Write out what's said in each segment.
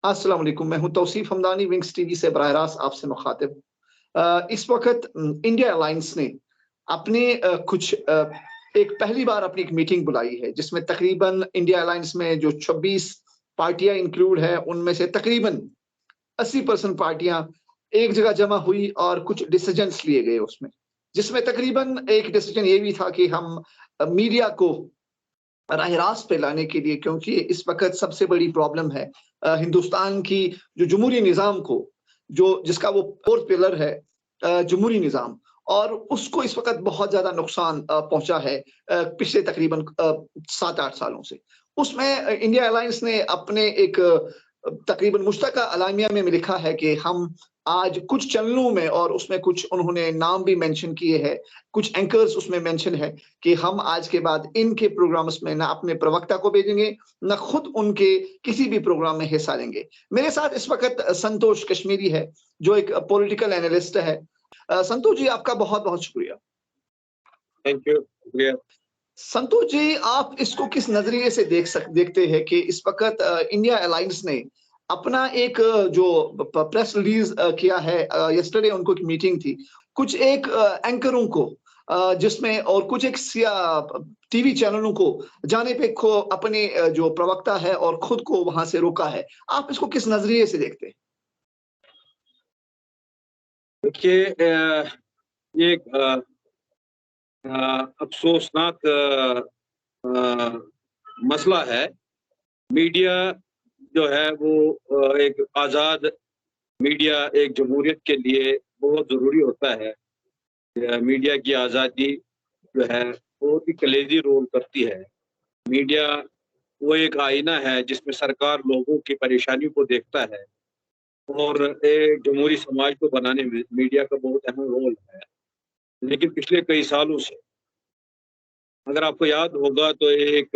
अस्सलाम वालेकुम, मैं हूँ तौसीफ हमदानी, विंग्स टीवी से बराह रास्त आपसे मुखातिब। इस वक़्त इंडिया अलायंस ने अपने एक पहली बार अपनी एक मीटिंग बुलाई है, जिसमें तकरीबन इंडिया अलायंस में जो 26 पार्टियाँ इंक्लूड हैं, उनमें से तकरीबन 80% पार्टियाँ एक जगह जमा हुई और कुछ डिसीजंस लिए गए उसमें। जिसमें तकरीबन एक डिसीजन ये भी था कि हम मीडिया को राह रास्त पे लाने के लिए, क्योंकि इस वक़्त सबसे बड़ी प्रॉब्लम है हिंदुस्तान की जो जमहूरी निज़ाम को, जो जिसका वो 4th पिलर है जमहूरी निज़ाम, और उसको इस वक़्त बहुत ज़्यादा नुकसान पहुँचा है पिछले तकरीबन 7-8 सालों से। उसमें इंडिया अलायंस ने अपने एक तकरीबन मुश्तरका अलामिया में लिखा है कि हम आज कुछ चैनलों में, और उसमें कुछ उन्होंने नाम भी मेंशन किए हैं, कुछ एंकर्स उसमें मेंशन है कि हम आज के बाद इनके प्रोग्राम्स में ना अपने प्रवक्ता को भेजेंगे, ना खुद उनके किसी भी प्रोग्राम में हिस्सा लेंगे। मेरे साथ इस वक़्त संतोष कश्मीरी है, जो एक पॉलिटिकल एनालिस्ट है। संतोष जी, आपका बहुत-बहुत शुक्रिया। थैंक यू, शुक्रिया। संतोष जी, आप इसको किस नज़रिए से देखते हैं कि इस वक़्त इंडिया अलायंस ने अपना एक जो प्रेस रिलीज़ किया है, यस्टरडे उनको एक मीटिंग थी। कुछ एक एंकरों को जिसमें, और कुछ एक टीवी चैनलों को जाने पे खो अपने जो प्रवक्ता है और खुद को वहाँ से रोका है। आप इसको किस नज़रिए से देखते हैं? देखिए, ये एक अफ़सोसनाक मसला है। मीडिया जो है वो एक आज़ाद मीडिया एक जमहूरियत के लिए बहुत ज़रूरी होता है। मीडिया की आज़ादी जो है बहुत ही कलेजी रोल करती है। मीडिया वो एक आईना है जिसमें सरकार लोगों की परेशानी को देखता है, और एक जमहूरी समाज को बनाने में मीडिया का बहुत अहम रोल है। लेकिन पिछले कई सालों से, अगर आपको याद होगा तो एक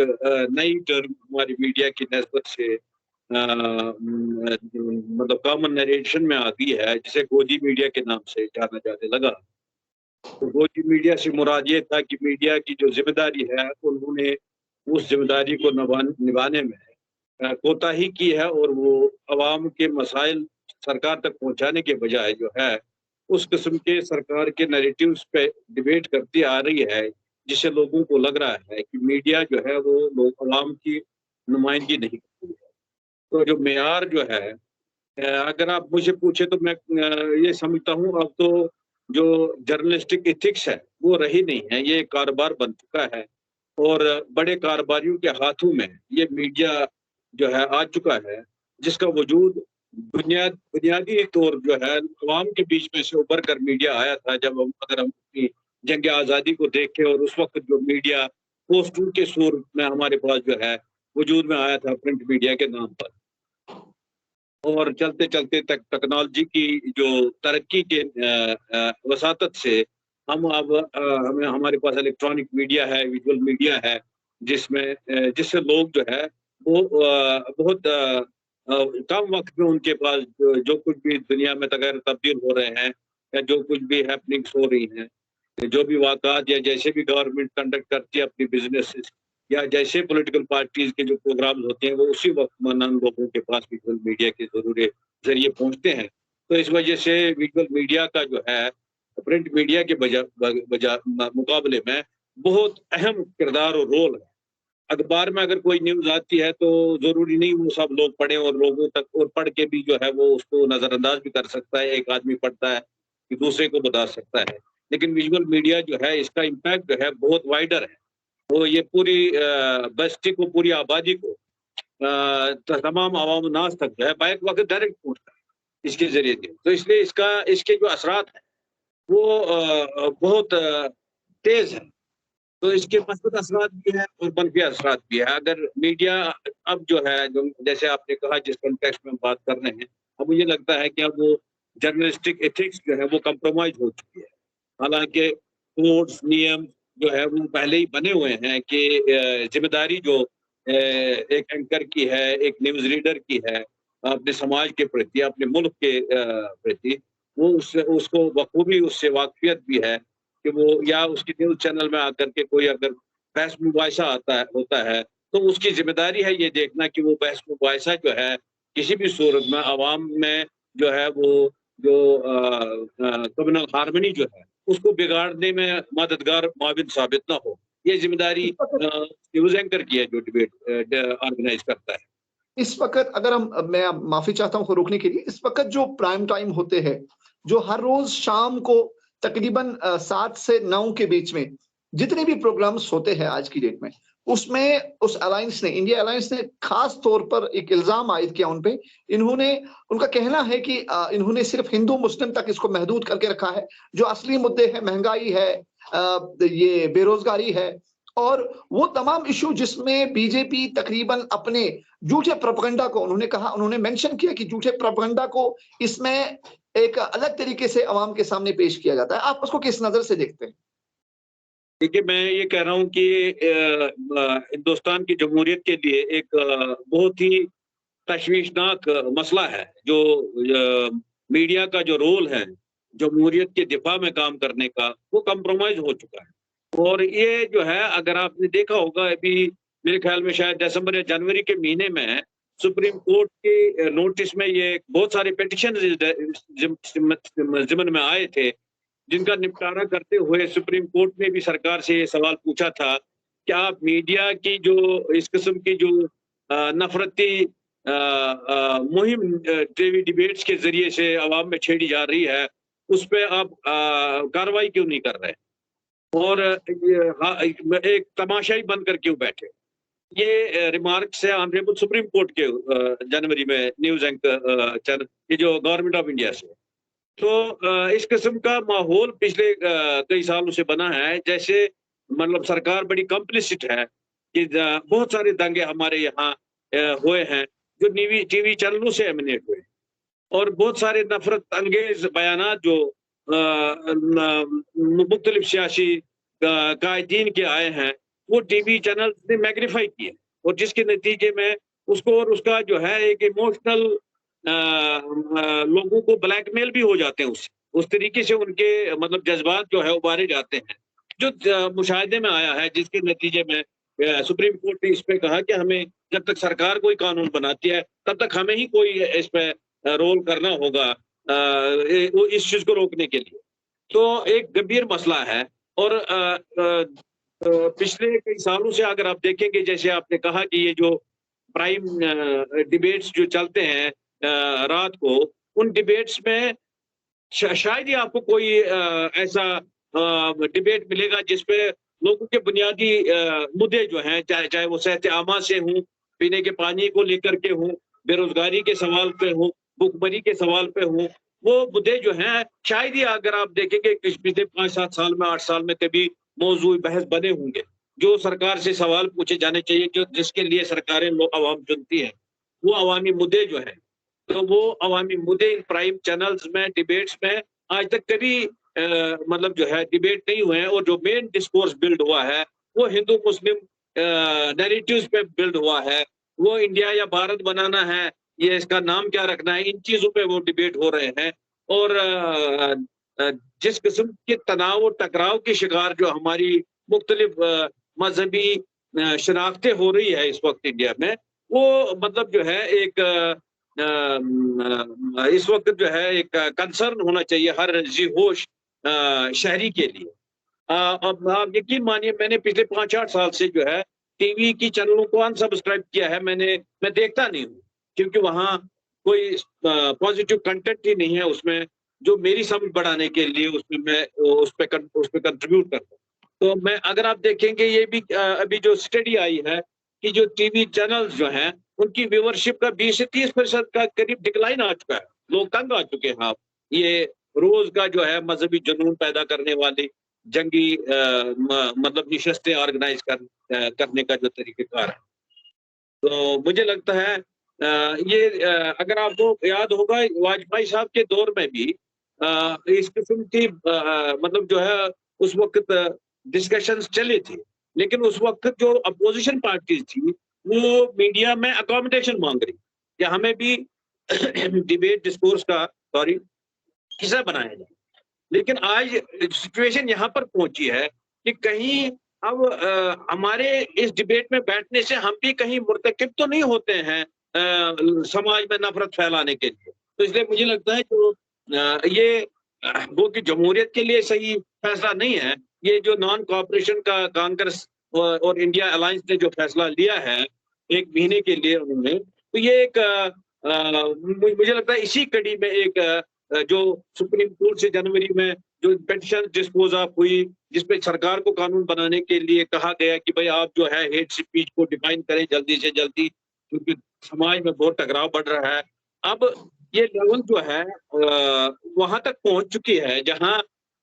नई टर्म हमारी मीडिया की नस्बत से मतलब कॉमन नरेशन में आ गई है, जिसे गोदी मीडिया के नाम से जाना जाने लगा। तो गोदी मीडिया से मुराद ये था कि मीडिया की जो ज़िम्मेदारी है, उन्होंने उस ज़िम्मेदारी को निभाने में कोताही की है, और वो अवाम के मसाइल सरकार तक पहुँचाने के बजाय जो है, उस किस्म के सरकार के नैरेटिव्स पे डिबेट करती आ रही है, जिससे लोगों को लग रहा है कि मीडिया जो है वो लोग अवाम की नुमाइंदगी नहीं करती है। तो जो मेयार जो है, अगर आप मुझे पूछे तो मैं ये समझता हूँ अब तो जो जर्नलिस्टिक एथिक्स है वो रही नहीं है, ये कारोबार बन चुका है, और बड़े कारोबारियों के हाथों में ये मीडिया जो है आ चुका है, जिसका वजूद बुनियादी तौर जो है अवाम के बीच में से उभर कर मीडिया आया था। जब हम अगर हम अपनी जंग आज़ादी को देखें, और उस वक्त जो मीडिया पोस्ट के सूर में हमारे पास जो है वजूद में आया था प्रिंट मीडिया के नाम पर, और चलते-चलते तक टेक्नोलॉजी की जो तरक्की के वसातत से हम अब हमें हमारे पास इलेक्ट्रॉनिक मीडिया है, विजुअल मीडिया है, जिससे लोग जो है वो बहुत कम वक़्त में उनके पास जो कुछ भी दुनिया में तग़य्युर तब्दील हो रहे हैं, या जो कुछ भी हैपनिंग्स हो रही हैं, जो भी वाक़ात या जैसे भी गवर्नमेंट कंडक्ट करती है अपनी बिज़नेसेस, या जैसे पॉलिटिकल पार्टीज़ के जो प्रोग्राम्स होते हैं, वो उसी वक़्त मौलाना लोगों के पास विजुअल मीडिया के ज़रिए पहुँचते हैं। तो इस वजह से विजुअल मीडिया का जो है प्रिंट मीडिया के मुकाबले में बहुत अहम किरदार और रोल है। अखबार में अगर कोई न्यूज़ आती है तो ज़रूरी नहीं वो सब लोग पढ़ें, और लोगों तक, और पढ़ के भी जो है वो उसको नज़रअंदाज भी कर सकता है। एक आदमी पढ़ता है कि दूसरे को बता सकता है। लेकिन विजुअल मीडिया जो है, इसका इम्पैक्ट जो है बहुत वाइडर है। वो ये पूरी बस्ती को, पूरी आबादी को, तमाम अवाम नास तक जो है बैक वक़्त डायरेक्ट पहुँचता है इसके ज़रिए से। तो इसलिए इसके जो असरात हैं वो बहुत तेज़ हैं। तो इसके मस्बत असरात भी हैं और मनफ़ी असरात भी है। अगर मीडिया अब जो है, जो जैसे आपने कहा जिस कॉन्टेक्स्ट में हम बात कर रहे हैं, अब मुझे लगता है कि अब वो जर्नलिस्टिक एथिक्स जो है वो कंप्रोमाइज़ हो चुकी है। हालाँकि कोड्स, नियम जो है वो पहले ही बने हुए हैं कि ज़िम्मेदारी जो एक एंकर की है, एक न्यूज़ रीडर की है, अपने समाज के प्रति, अपने मुल्क के प्रति, वो उसको बखूबी उससे वाक़फ़ियत भी है कि वो, या उसकी न्यूज़ चैनल में आकर के कोई अगर बहस-मुबाहिसा होता है, तो उसकी ज़िम्मेदारी है ये देखना कि वो बहस-मुबाहिसा जो है किसी भी सूरत में आवाम में जो है वो जो कम्युनल हार्मनी जो है उसको बिगाड़ने में मददगार मुआविन साबित ना हो। ये जिम्मेदारी इस वक्त न्यूज़ एंकर की है जो डिबेट ऑर्गेनाइज करता है। इस वक्त अगर मैं माफी चाहता हूं रोकने के लिए, इस वक्त जो प्राइम टाइम होते हैं, जो हर रोज शाम को तकरीबन 7 से 9 के बीच में जितने भी प्रोग्राम्स होते हैं आज की डेट में, उसमें उस अलायंस ने, इंडिया अलायंस ने खास तौर पर एक इल्जाम आयद किया उन पे। उनका कहना है कि इन्होंने सिर्फ हिंदू मुस्लिम तक इसको महदूद करके रखा है। जो असली मुद्दे हैं, महंगाई है, ये बेरोजगारी है, और वो तमाम इश्यू जिसमें बीजेपी तकरीबन अपने झूठे प्रोपेगेंडा को, उन्होंने मेंशन किया कि झूठे प्रोपेगेंडा को इसमें एक अलग तरीके से अवाम के सामने पेश किया जाता है। आप उसको किस नजर से देखते हैं? देखिए, मैं ये कह रहा हूँ कि हिंदुस्तान की जमहूरियत के लिए एक बहुत ही तशवीशनाक मसला है जो मीडिया का जो रोल है जमहूरियत के दिफा में काम करने का, वो कंप्रोमाइज हो चुका है। और ये जो है, अगर आपने देखा होगा, अभी मेरे ख्याल में शायद दिसंबर या जनवरी के महीने में सुप्रीम कोर्ट के नोटिस में ये बहुत सारे पिटिशन जिम्मन में आए थे, जिनका निपटारा करते हुए सुप्रीम कोर्ट ने भी सरकार से ये सवाल पूछा था कि आप मीडिया की जो इस किस्म की जो नफरती मुहिम टीवी डिबेट्स के जरिए से अवाम में छेड़ी जा रही है, उस पे आप कार्रवाई क्यों नहीं कर रहे, और एक तमाशाई बनकर क्यों बैठे। ये रिमार्क्स है ऑनरेबल सुप्रीम कोर्ट के जनवरी में न्यूज़ एंकर चैनल, ये जो गवर्नमेंट ऑफ इंडिया से। तो इस किस्म का माहौल पिछले कई सालों से बना है, जैसे मतलब सरकार बड़ी कम्प्लिसिट है कि बहुत सारे दंगे हमारे यहाँ हुए हैं जो टीवी चैनलों से एमिनेट हुए, और बहुत सारे नफरत अंगेज बयानात जो मुख्तलिफ सियासी कायदीन के आए हैं, वो टीवी चैनल ने मैग्नीफाई किए, और जिसके नतीजे में उसको और उसका जो है एक इमोशनल लोगों को ब्लैकमेल भी हो जाते हैं, उस तरीके से उनके मतलब जज्बात जो है उबारे जाते हैं, जो मुशाहिदे में आया है, जिसके नतीजे में सुप्रीम कोर्ट ने इस पे कहा कि हमें जब तक सरकार कोई कानून बनाती है तब तक हमें ही कोई इस पे रोल करना होगा इस चीज को रोकने के लिए। तो एक गंभीर मसला है, और पिछले कई सालों से अगर आप देखेंगे, जैसे आपने कहा कि ये जो प्राइम डिबेट्स जो चलते हैं रात को, उन डिबेट्स में शायद ही आपको कोई ऐसा डिबेट मिलेगा जिसपे लोगों के बुनियादी मुद्दे जो हैं, चाहे वो सेहत आमा से हों, पीने के पानी को लेकर के हों, बेरोजगारी के सवाल पे हों, भुखमरी के सवाल पे हों, वो मुद्दे जो हैं शायद ही अगर आप देखेंगे पिछले 5-7 साल में, 8 साल में कभी मौजूद बहस बने होंगे। जो सरकार से सवाल पूछे जाने चाहिए, जो जिसके लिए सरकारें आवाम चुनती है, वो अवामी मुद्दे जो है, तो वो अवामी मुद्दे इन प्राइम चैनल्स में डिबेट्स में आज तक कभी मतलब जो है डिबेट नहीं हुए हैं, और जो मेन डिस्कोर्स बिल्ड हुआ है वो हिंदू मुस्लिम नैरेटिव्स पे बिल्ड हुआ है। वो इंडिया या भारत बनाना है, ये इसका नाम क्या रखना है, इन चीजों पे वो डिबेट हो रहे हैं। और जिस किस्म के तनाव और टकराव की शिकार जो हमारी मुख्तलिफ मजहबी शनाख्तें हो रही है इस वक्त इंडिया में, वो मतलब जो है एक इस वक्त जो है एक कंसर्न होना चाहिए हर जी होश शहरी के लिए। अब आप यकीन मानिए, मैंने पिछले 5-8 साल से जो है टीवी की चैनलों को अनसब्सक्राइब किया है। मैं देखता नहीं हूँ, क्योंकि वहाँ कोई पॉजिटिव कंटेंट ही नहीं है उसमें जो मेरी समझ बढ़ाने के लिए उसमें मैं उस पे कंट्रीब्यूट करता हूँ। तो मैं, अगर आप देखेंगे, ये भी अभी जो स्टडी आई है कि जो टीवी चैनल्स जो हैं उनकी व्यूवरशिप का 20 से 30% का करीब डिक्लाइन आ चुका है। लोग तंग आ चुके हैं। आप ये रोज का जो है मजहबी जुनून पैदा करने वाली जंगी मतलब निशस्तें ऑर्गेनाइज करने का जो तरीकेकार है, तो मुझे लगता है ये अगर आपको याद होगा वाजपेयी साहब के दौर में भी इस किस्म की मतलब जो है उस वक्त डिस्कशंस चली थी, लेकिन उस वक्त जो अपोजिशन पार्टीज थी वो मीडिया में अकोमोडेशन मांग रही कि हमें भी डिबेट डिस्कोर्स का हिस्सा बनाया जाए। लेकिन आज सिचुएशन यहाँ पर पहुंची है कि कहीं अब हमारे इस डिबेट में बैठने से हम भी कहीं मुर्तकिब तो नहीं होते हैं समाज में नफरत फैलाने के लिए। तो इसलिए मुझे लगता है जो ये वो कि जमहूरियत के लिए सही फैसला नहीं है। ये जो नॉन कोऑपरेशन का कांग्रेस और इंडिया अलायंस ने जो फैसला लिया है 1 महीने के लिए उन्होंने, तो ये एक मुझे लगता है इसी कड़ी में एक जो सुप्रीम कोर्ट से जनवरी में जो पिटीशन डिस्पोज ऑफ हुई, जिसपे सरकार को कानून बनाने के लिए कहा गया कि भाई आप जो है हेट स्पीच को डिफाइन करें जल्दी से जल्दी, क्योंकि समाज में बहुत टकराव बढ़ रहा है। अब ये लेवल जो है वहां तक पहुंच चुकी है जहां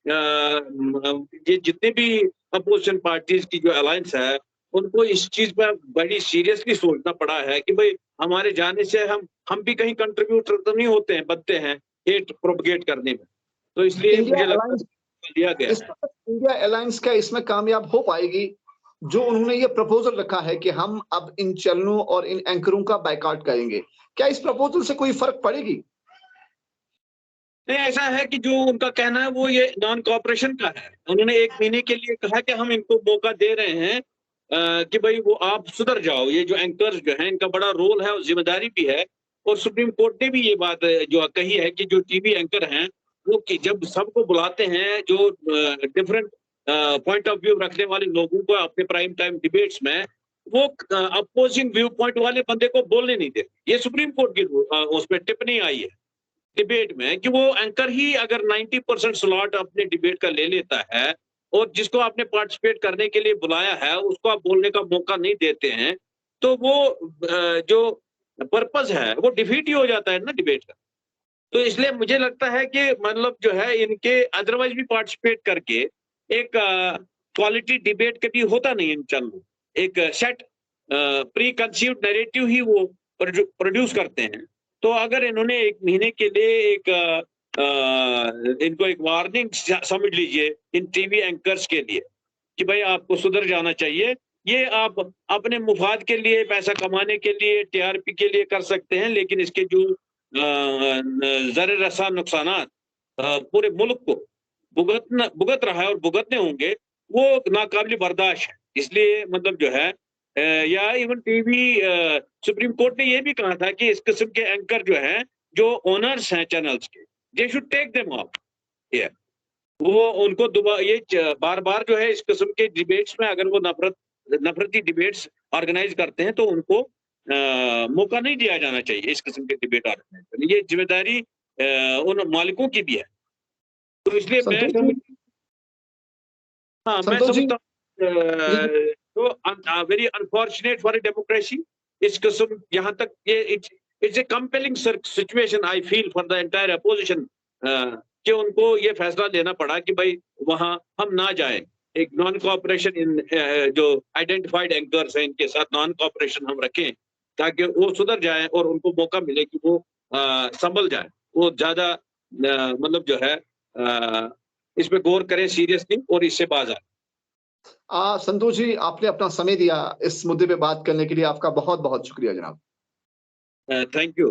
ये जितने भी अपोजिशन पार्टीज की जो अलायंस है उनको इस चीज पर बड़ी सीरियसली सोचना पड़ा है कि भाई हमारे जाने से हम भी कहीं कंट्रीब्यूटर तो नहीं होते हैं, बनते हैं हेट प्रोपगेट करने में। तो इसलिए मुझे लगता है लिया गया है। इंडिया अलायंस क्या इसमें कामयाब हो पाएगी? जो उन्होंने ये प्रपोजल रखा है कि हम अब इन चैनलों और इन एंकरों का बायकॉट करेंगे, क्या इस प्रपोजल से कोई फर्क पड़ेगी? नहीं, ऐसा है कि जो उनका कहना है वो ये नॉन कोऑपरेशन का है। उन्होंने 1 महीने के लिए कहा कि हम इनको मौका दे रहे हैं कि भाई वो आप सुधर जाओ। ये जो एंकर्स जो हैं इनका बड़ा रोल है और जिम्मेदारी भी है, और सुप्रीम कोर्ट ने भी ये बात जो कही है कि जो टीवी एंकर हैं वो कि जब सबको बुलाते हैं जो डिफरेंट पॉइंट ऑफ व्यू रखने वाले लोगों को अपने प्राइम टाइम डिबेट्स में, वो अपोजिंग व्यू पॉइंट वाले बंदे को बोलने नहीं देते। ये सुप्रीम कोर्ट की उसमें टिप्पणी आई है डिबेट में कि वो एंकर ही अगर 90% स्लॉट अपने डिबेट का ले लेता है और जिसको आपने पार्टिसिपेट करने के लिए बुलाया है उसको आप बोलने का मौका नहीं देते हैं, तो वो जो पर्पस है वो डिफीट ही हो जाता है ना डिबेट का। तो इसलिए मुझे लगता है कि मतलब जो है इनके अदरवाइज भी पार्टिसिपेट करके एक क्वालिटी डिबेट कभी होता नहीं इन चैनलों। एक सेट प्री कंसीव्ड नैरेटिव ही वो प्रोड्यूस करते हैं। तो अगर इन्होंने 1 महीने के लिए एक इनको एक वार्निंग समझ लीजिए इन टीवी एंकर्स के लिए कि भाई आपको सुधर जाना चाहिए। ये आप अपने मुफाद के लिए, पैसा कमाने के लिए, टीआरपी के लिए कर सकते हैं, लेकिन इसके जो ज़र रसा नुकसानात पूरे मुल्क को भुगत रहा है और भुगतने होंगे, वो नाकाबिल बर्दाश्त है। इसलिए मतलब जो है या इवन टीवी सुप्रीम कोर्ट ने ये भी कहा था कि इस किस्म के एंकर जो हैं, जो ओनर्स हैं चैनल्स के, they should take them off here. वो उनको ये बार-बार जो है इस किस्म के डिबेट्स में अगर वो नफरती डिबेट्स ऑर्गेनाइज करते हैं तो उनको मौका नहीं दिया जाना चाहिए इस किस्म के डिबेट ऑर्गेनाइज करने। ये जिम्मेदारी उन मालिकों की भी है। तो इसलिए मैं समझता हूँ तो very unfortunate for a democracy. इस किस्म यहाँ तक ये it's a compelling situation I feel for the entire opposition कि उनको ये फैसला लेना पड़ा कि भाई वहां हम ना जाएं। एक नॉन कोऑपरेशन इन जो आइडेंटिफाइड एंकर्स हैं इनके साथ नॉन कोऑपरेशन हम रखें ताकि वो सुधर जाए और उनको मौका मिले कि वो संभल जाए, वो ज्यादा मतलब जो है इस पे गौर करें सीरियसली और इससे बाज आए। संतोष जी, आपने अपना समय दिया इस मुद्दे पे बात करने के लिए, आपका बहुत बहुत शुक्रिया जनाब। Thank you.